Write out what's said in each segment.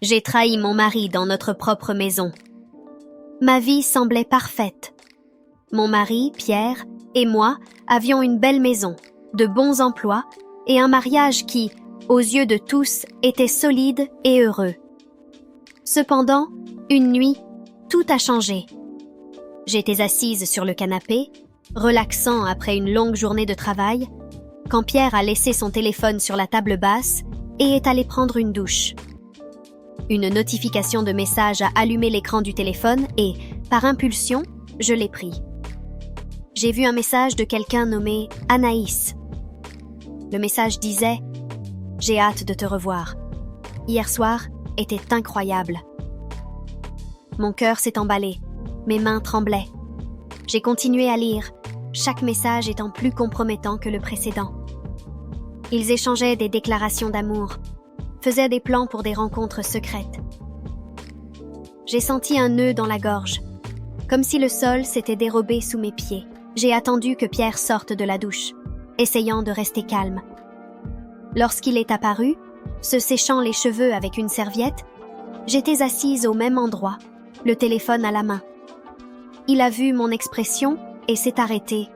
J'ai trahi mon mari dans notre propre maison. Ma vie semblait parfaite. Mon mari, Pierre, et moi avions une belle maison, de bons emplois et un mariage qui, aux yeux de tous, était solide et heureux. Cependant, une nuit, tout a changé. J'étais assise sur le canapé, relaxant après une longue journée de travail, quand Pierre a laissé son téléphone sur la table basse et est allé prendre une douche. Une notification de message a allumé l'écran du téléphone et, par impulsion, je l'ai pris. J'ai vu un message de quelqu'un nommé Anaïs. Le message disait « J'ai hâte de te revoir. Hier soir était incroyable. » Mon cœur s'est emballé, mes mains tremblaient. J'ai continué à lire, chaque message étant plus compromettant que le précédent. Ils échangeaient des déclarations d'amour, faisaient des plans pour des rencontres secrètes. J'ai senti un nœud dans la gorge, comme si le sol s'était dérobé sous mes pieds. J'ai attendu que Pierre sorte de la douche, essayant de rester calme. Lorsqu'il est apparu, se séchant les cheveux avec une serviette, j'étais assise au même endroit, le téléphone à la main. Il a vu mon expression et s'est arrêté.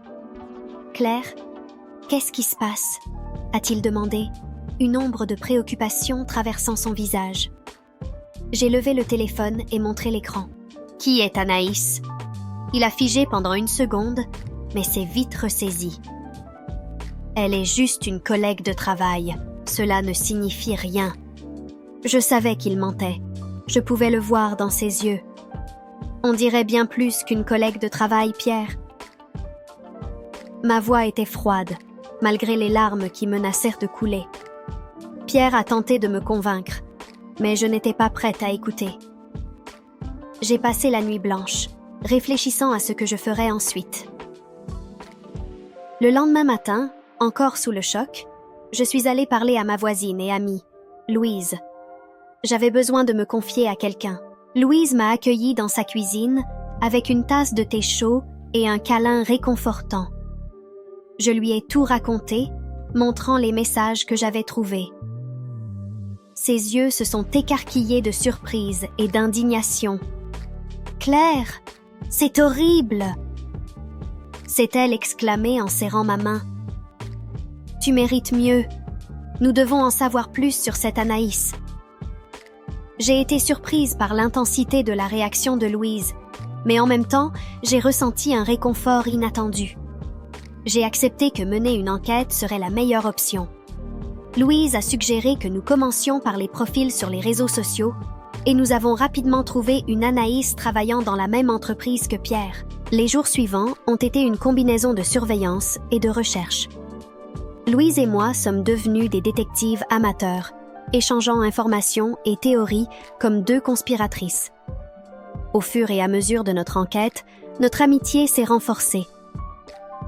« Claire, qu'est-ce qui se passe ?» a-t-il demandé, une ombre de préoccupation traversant son visage. J'ai levé le téléphone et montré l'écran. « Qui est Anaïs ?» Il a figé pendant une seconde, mais s'est vite ressaisi. « Elle est juste une collègue de travail. Cela ne signifie rien. » Je savais qu'il mentait. Je pouvais le voir dans ses yeux. On dirait bien plus qu'une collègue de travail, Pierre. Ma voix était froide, malgré les larmes qui menacèrent de couler. Pierre a tenté de me convaincre, mais je n'étais pas prête à écouter. J'ai passé la nuit blanche, réfléchissant à ce que je ferais ensuite. Le lendemain matin, encore sous le choc, je suis allée parler à ma voisine et amie, Louise. J'avais besoin de me confier à quelqu'un. Louise m'a accueillie dans sa cuisine avec une tasse de thé chaud et un câlin réconfortant. Je lui ai tout raconté, montrant les messages que j'avais trouvés. Ses yeux se sont écarquillés de surprise et d'indignation. « Claire, c'est horrible !» s'est-elle exclamée en serrant ma main. « Tu mérites mieux. Nous devons en savoir plus sur cette Anaïs. » J'ai été surprise par l'intensité de la réaction de Louise, mais en même temps, j'ai ressenti un réconfort inattendu. J'ai accepté que mener une enquête serait la meilleure option. Louise a suggéré que nous commencions par les profils sur les réseaux sociaux et nous avons rapidement trouvé une Anaïs travaillant dans la même entreprise que Pierre. Les jours suivants ont été une combinaison de surveillance et de recherche. Louise et moi sommes devenus des détectives amateurs, échangeant informations et théories comme deux conspiratrices. Au fur et à mesure de notre enquête, notre amitié s'est renforcée.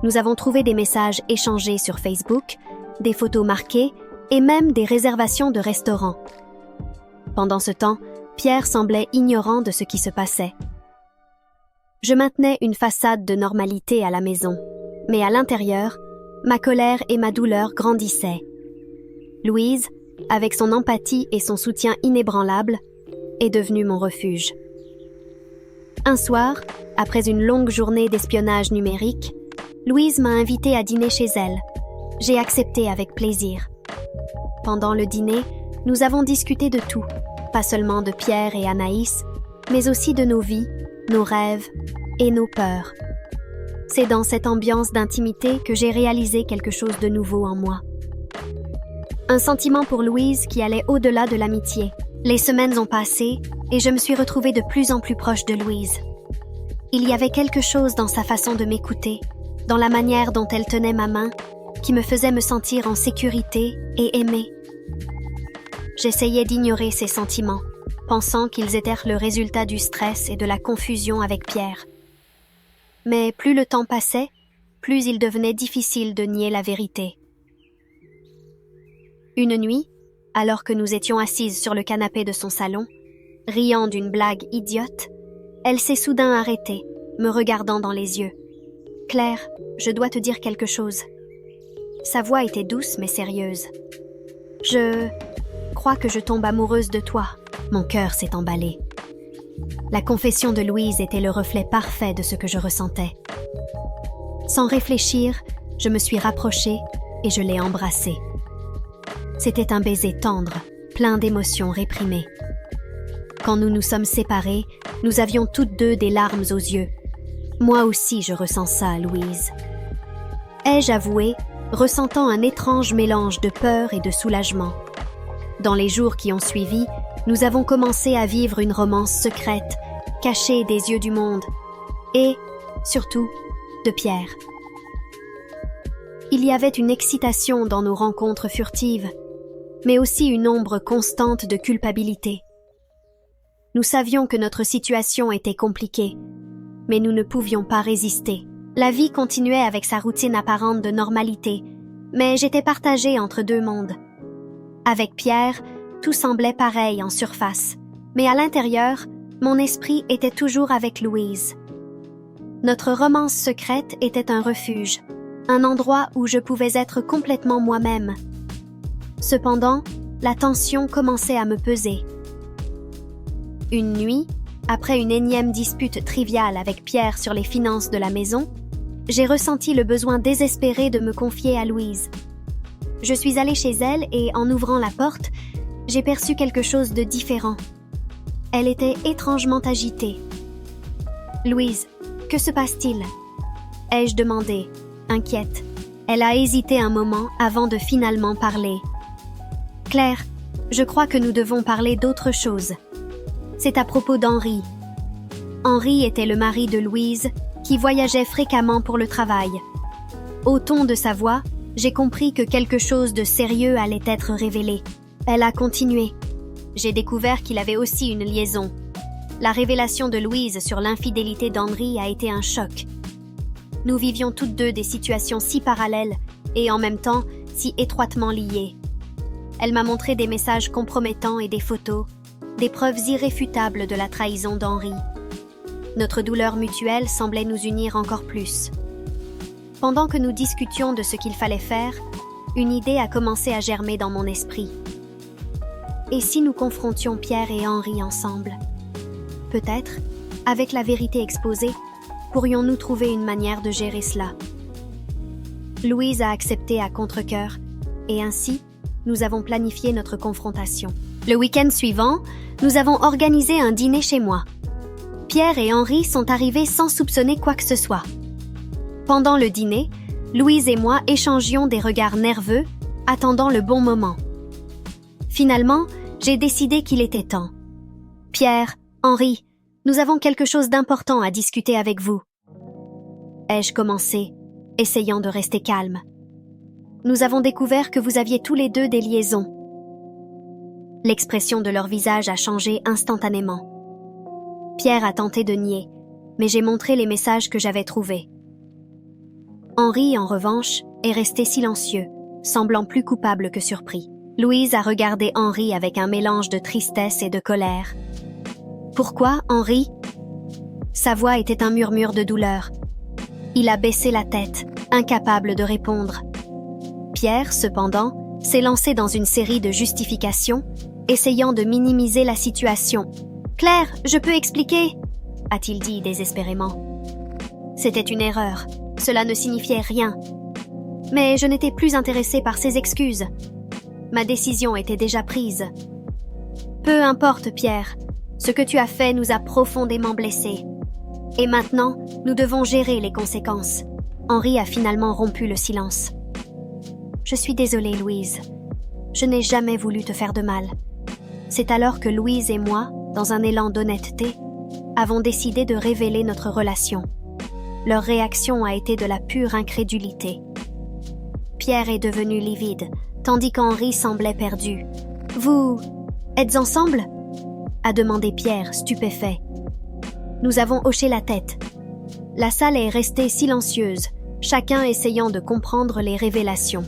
Nous avons trouvé des messages échangés sur Facebook, des photos marquées et même des réservations de restaurants. Pendant ce temps, Pierre semblait ignorant de ce qui se passait. Je maintenais une façade de normalité à la maison, mais à l'intérieur, ma colère et ma douleur grandissaient. Louise, avec son empathie et son soutien inébranlable, est devenue mon refuge. Un soir, après une longue journée d'espionnage numérique, Louise m'a invitée à dîner chez elle. J'ai accepté avec plaisir. Pendant le dîner, nous avons discuté de tout, pas seulement de Pierre et Anaïs, mais aussi de nos vies, nos rêves et nos peurs. C'est dans cette ambiance d'intimité que j'ai réalisé quelque chose de nouveau en moi. Un sentiment pour Louise qui allait au-delà de l'amitié. Les semaines ont passé et je me suis retrouvée de plus en plus proche de Louise. Il y avait quelque chose dans sa façon de m'écouter, dans la manière dont elle tenait ma main, qui me faisait me sentir en sécurité et aimée. J'essayais d'ignorer ces sentiments, pensant qu'ils étaient le résultat du stress et de la confusion avec Pierre. Mais plus le temps passait, plus il devenait difficile de nier la vérité. Une nuit, alors que nous étions assises sur le canapé de son salon, riant d'une blague idiote, elle s'est soudain arrêtée, me regardant dans les yeux. « Claire, je dois te dire quelque chose. » Sa voix était douce mais sérieuse. « crois que je tombe amoureuse de toi. » Mon cœur s'est emballé. La confession de Louise était le reflet parfait de ce que je ressentais. Sans réfléchir, je me suis rapprochée et je l'ai embrassée. C'était un baiser tendre, plein d'émotions réprimées. Quand nous nous sommes séparés, nous avions toutes deux des larmes aux yeux. Moi aussi, je ressens ça, Louise. Ai-je avoué, ressentant un étrange mélange de peur et de soulagement. Dans les jours qui ont suivi, nous avons commencé à vivre une romance secrète, cachée des yeux du monde, et, surtout, de Pierre. Il y avait une excitation dans nos rencontres furtives, mais aussi une ombre constante de culpabilité. Nous savions que notre situation était compliquée, mais nous ne pouvions pas résister. La vie continuait avec sa routine apparente de normalité, mais j'étais partagée entre deux mondes. Avec Pierre, tout semblait pareil en surface, mais à l'intérieur, mon esprit était toujours avec Louise. Notre romance secrète était un refuge, un endroit où je pouvais être complètement moi-même. Cependant, la tension commençait à me peser. Une nuit, après une énième dispute triviale avec Pierre sur les finances de la maison, j'ai ressenti le besoin désespéré de me confier à Louise. Je suis allée chez elle et, en ouvrant la porte, j'ai perçu quelque chose de différent. Elle était étrangement agitée. « Louise, que se passe-t-il » ai-je demandé, inquiète. Elle a hésité un moment avant de finalement parler. « Claire, je crois que nous devons parler d'autre chose. C'est à propos d'Henri. » Henri était le mari de Louise, qui voyageait fréquemment pour le travail. Au ton de sa voix, j'ai compris que quelque chose de sérieux allait être révélé. Elle a continué. J'ai découvert qu'il avait aussi une liaison. La révélation de Louise sur l'infidélité d'Henri a été un choc. Nous vivions toutes deux des situations si parallèles et en même temps si étroitement liées. Elle m'a montré des messages compromettants et des photos, des preuves irréfutables de la trahison d'Henri. Notre douleur mutuelle semblait nous unir encore plus. Pendant que nous discutions de ce qu'il fallait faire, une idée a commencé à germer dans mon esprit. Et si nous confrontions Pierre et Henri ensemble? Peut-être, avec la vérité exposée, pourrions-nous trouver une manière de gérer cela. Louise a accepté à contre-cœur, et ainsi, nous avons planifié notre confrontation. Le week-end suivant, nous avons organisé un dîner chez moi. Pierre et Henri sont arrivés sans soupçonner quoi que ce soit. Pendant le dîner, Louise et moi échangions des regards nerveux, attendant le bon moment. Finalement, j'ai décidé qu'il était temps. « Pierre, Henri, nous avons quelque chose d'important à discuter avec vous. » ai-je commencé, essayant de rester calme. « Nous avons découvert que vous aviez tous les deux des liaisons. » L'expression de leur visage a changé instantanément. Pierre a tenté de nier, mais j'ai montré les messages que j'avais trouvés. Henri, en revanche, est resté silencieux, semblant plus coupable que surpris. Louise a regardé Henri avec un mélange de tristesse et de colère. « Pourquoi, Henri ?» Sa voix était un murmure de douleur. Il a baissé la tête, incapable de répondre. Pierre, cependant, s'est lancé dans une série de justifications, essayant de minimiser la situation. « Claire, je peux expliquer » a-t-il dit désespérément. C'était une erreur, cela ne signifiait rien. Mais je n'étais plus intéressée par ses excuses. Ma décision était déjà prise. Peu importe, Pierre, ce que tu as fait nous a profondément blessés. Et maintenant, nous devons gérer les conséquences. Henri a finalement rompu le silence. Je suis désolée, Louise. Je n'ai jamais voulu te faire de mal. C'est alors que Louise et moi, dans un élan d'honnêteté, avons décidé de révéler notre relation. Leur réaction a été de la pure incrédulité. Pierre est devenu livide, tandis qu'Henri semblait perdu. « Vous êtes ensemble ?» a demandé Pierre, stupéfait. Nous avons hoché la tête. La salle est restée silencieuse, chacun essayant de comprendre les révélations.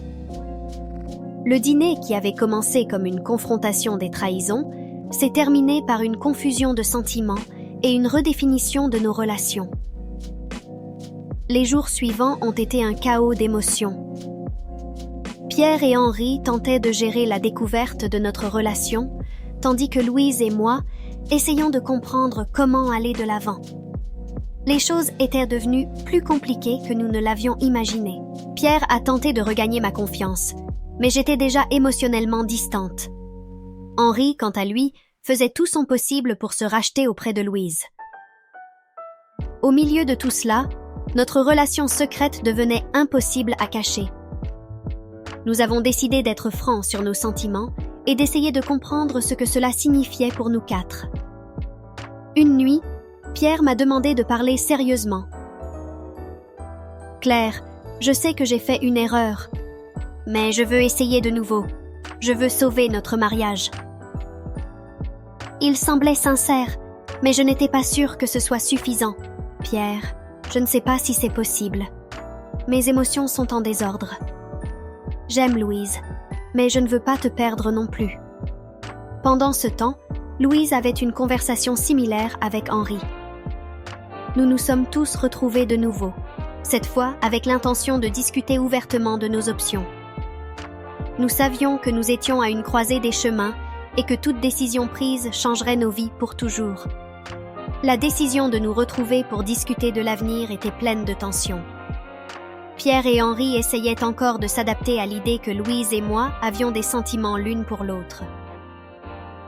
Le dîner, qui avait commencé comme une confrontation des trahisons, s'est terminé par une confusion de sentiments et une redéfinition de nos relations. Les jours suivants ont été un chaos d'émotions. Pierre et Henri tentaient de gérer la découverte de notre relation, tandis que Louise et moi essayions de comprendre comment aller de l'avant. Les choses étaient devenues plus compliquées que nous ne l'avions imaginé. Pierre a tenté de regagner ma confiance, mais j'étais déjà émotionnellement distante. Henri, quant à lui, faisait tout son possible pour se racheter auprès de Louise. Au milieu de tout cela, notre relation secrète devenait impossible à cacher. Nous avons décidé d'être francs sur nos sentiments et d'essayer de comprendre ce que cela signifiait pour nous quatre. Une nuit, Pierre m'a demandé de parler sérieusement. « Claire, je sais que j'ai fait une erreur, mais je veux essayer de nouveau. Je veux sauver notre mariage. » Il semblait sincère, mais je n'étais pas sûre que ce soit suffisant. « Pierre, je ne sais pas si c'est possible. Mes émotions sont en désordre. J'aime Louise, mais je ne veux pas te perdre non plus. » Pendant ce temps, Louise avait une conversation similaire avec Henri. Nous nous sommes tous retrouvés de nouveau, cette fois avec l'intention de discuter ouvertement de nos options. Nous savions que nous étions à une croisée des chemins et que toute décision prise changerait nos vies pour toujours. La décision de nous retrouver pour discuter de l'avenir était pleine de tension. Pierre et Henri essayaient encore de s'adapter à l'idée que Louise et moi avions des sentiments l'une pour l'autre.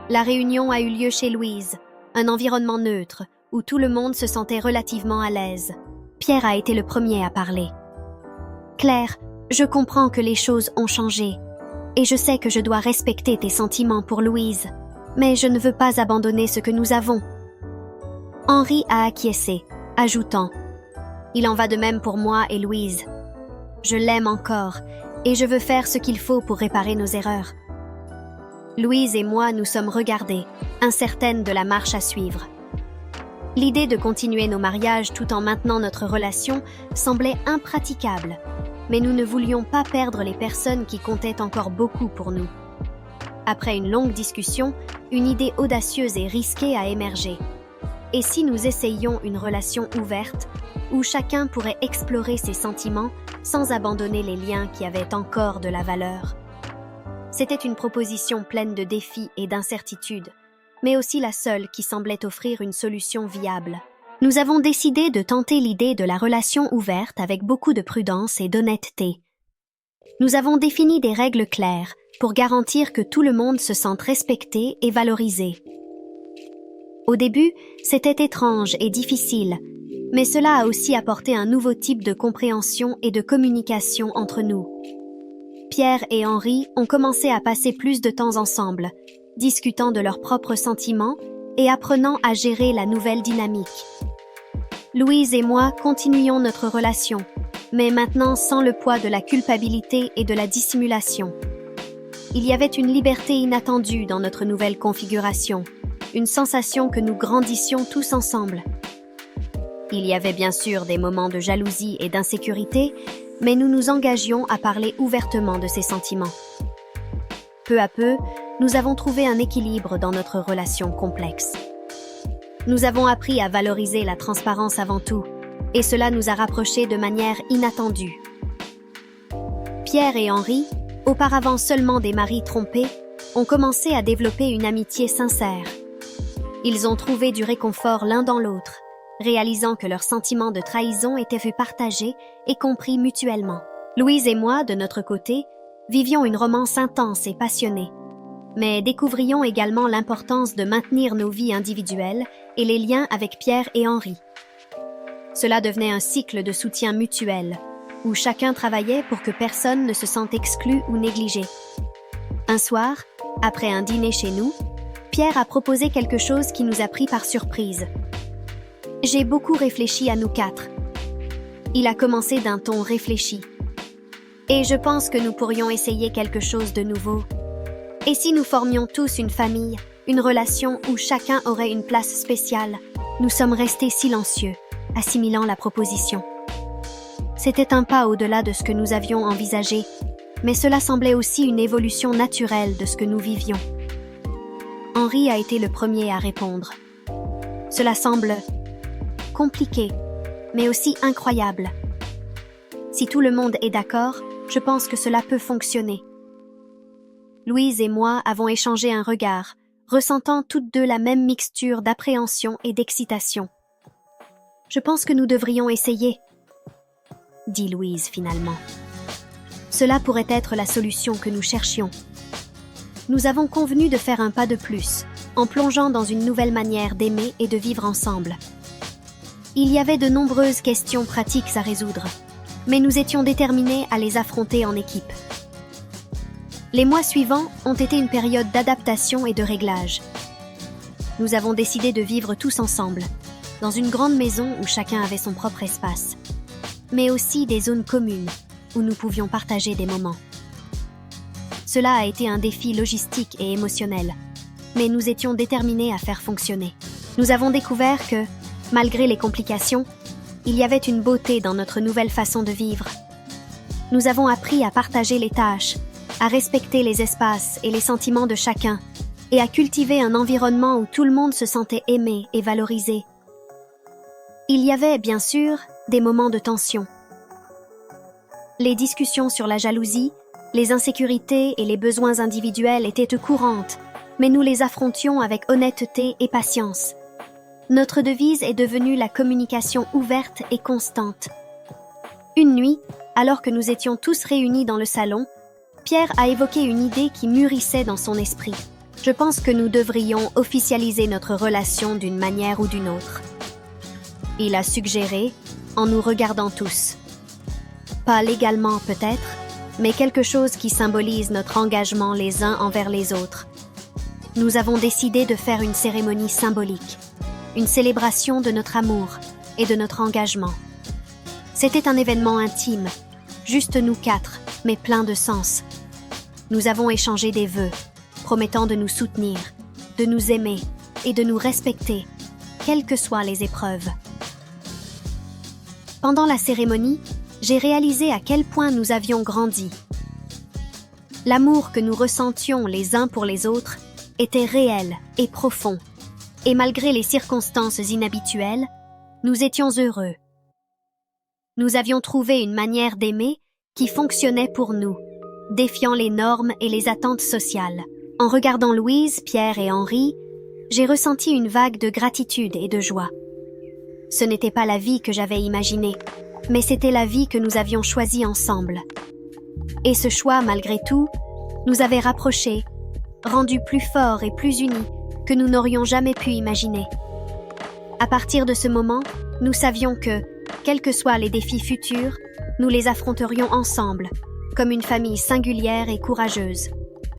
La réunion a eu lieu chez Louise, un environnement neutre, où tout le monde se sentait relativement à l'aise. Pierre a été le premier à parler. « Claire, je comprends que les choses ont changé, et je sais que je dois respecter tes sentiments pour Louise, mais je ne veux pas abandonner ce que nous avons. » Henri a acquiescé, ajoutant « Il en va de même pour moi et Louise. Je l'aime encore, et je veux faire ce qu'il faut pour réparer nos erreurs. » Louise et moi nous sommes regardés, incertaines de la marche à suivre. L'idée de continuer nos mariages tout en maintenant notre relation semblait impraticable, mais nous ne voulions pas perdre les personnes qui comptaient encore beaucoup pour nous. Après une longue discussion, une idée audacieuse et risquée a émergé. Et si nous essayions une relation ouverte, où chacun pourrait explorer ses sentiments sans abandonner les liens qui avaient encore de la valeur? C'était une proposition pleine de défis et d'incertitudes, mais aussi la seule qui semblait offrir une solution viable. Nous avons décidé de tenter l'idée de la relation ouverte avec beaucoup de prudence et d'honnêteté. Nous avons défini des règles claires pour garantir que tout le monde se sente respecté et valorisé. Au début, c'était étrange et difficile, mais cela a aussi apporté un nouveau type de compréhension et de communication entre nous. Pierre et Henri ont commencé à passer plus de temps ensemble, discutant de leurs propres sentiments et apprenant à gérer la nouvelle dynamique. Louise et moi continuions notre relation, mais maintenant sans le poids de la culpabilité et de la dissimulation. Il y avait une liberté inattendue dans notre nouvelle configuration, une sensation que nous grandissions tous ensemble. Il y avait bien sûr des moments de jalousie et d'insécurité, mais nous nous engagions à parler ouvertement de ces sentiments. Peu à peu, nous avons trouvé un équilibre dans notre relation complexe. Nous avons appris à valoriser la transparence avant tout, et cela nous a rapprochés de manière inattendue. Pierre et Henri, auparavant seulement des maris trompés, ont commencé à développer une amitié sincère. Ils ont trouvé du réconfort l'un dans l'autre, réalisant que leurs sentiments de trahison étaient vus partagés et compris mutuellement. Louise et moi, de notre côté, vivions une romance intense et passionnée, mais découvrions également l'importance de maintenir nos vies individuelles et les liens avec Pierre et Henri. Cela devenait un cycle de soutien mutuel, où chacun travaillait pour que personne ne se sente exclu ou négligé. Un soir, après un dîner chez nous, Pierre a proposé quelque chose qui nous a pris par surprise. J'ai beaucoup réfléchi à nous quatre. Il a commencé d'un ton réfléchi. Et je pense que nous pourrions essayer quelque chose de nouveau. Et si nous formions tous une famille, une relation où chacun aurait une place spéciale? Nous sommes restés silencieux, assimilant la proposition. C'était un pas au-delà de ce que nous avions envisagé, mais cela semblait aussi une évolution naturelle de ce que nous vivions. Henri a été le premier à répondre. Cela semble compliqué, mais aussi incroyable. Si tout le monde est d'accord, Je pense que cela peut fonctionner. Louise et moi avons échangé un regard, ressentant toutes deux la même mixture d'appréhension et d'excitation. Je pense que nous devrions essayer, dit Louise finalement. Cela pourrait être la solution que nous cherchions. Nous avons convenu de faire un pas de plus, en plongeant dans une nouvelle manière d'aimer et de vivre ensemble. Il y avait de nombreuses questions pratiques à résoudre, mais nous étions déterminés à les affronter en équipe. Les mois suivants ont été une période d'adaptation et de réglage. Nous avons décidé de vivre tous ensemble, dans une grande maison où chacun avait son propre espace, mais aussi des zones communes où nous pouvions partager des moments. Cela a été un défi logistique et émotionnel, mais nous étions déterminés à faire fonctionner. Nous avons découvert que, malgré les complications, il y avait une beauté dans notre nouvelle façon de vivre. Nous avons appris à partager les tâches, à respecter les espaces et les sentiments de chacun, et à cultiver un environnement où tout le monde se sentait aimé et valorisé. Il y avait, bien sûr, des moments de tension. Les discussions sur la jalousie, les insécurités et les besoins individuels étaient courantes, mais nous les affrontions avec honnêteté et patience. Notre devise est devenue la communication ouverte et constante. Une nuit, alors que nous étions tous réunis dans le salon, Pierre a évoqué une idée qui mûrissait dans son esprit. Je pense que nous devrions officialiser notre relation d'une manière ou d'une autre. Il a suggéré, en nous regardant tous. Pas légalement peut-être, mais quelque chose qui symbolise notre engagement les uns envers les autres. Nous avons décidé de faire une cérémonie symbolique, une célébration de notre amour et de notre engagement. C'était un événement intime, juste nous quatre, mais plein de sens. Nous avons échangé des vœux, promettant de nous soutenir, de nous aimer et de nous respecter, quelles que soient les épreuves. Pendant la cérémonie, j'ai réalisé à quel point nous avions grandi. L'amour que nous ressentions les uns pour les autres était réel et profond, et malgré les circonstances inhabituelles, nous étions heureux. Nous avions trouvé une manière d'aimer qui fonctionnait pour nous, défiant les normes et les attentes sociales. En regardant Louise, Pierre et Henri, j'ai ressenti une vague de gratitude et de joie. Ce n'était pas la vie que j'avais imaginée, mais c'était la vie que nous avions choisie ensemble. Et ce choix, malgré tout, nous avait rapprochés, rendus plus forts et plus unis que nous n'aurions jamais pu imaginer. À partir de ce moment, nous savions que, quels que soient les défis futurs, nous les affronterions ensemble, comme une famille singulière et courageuse.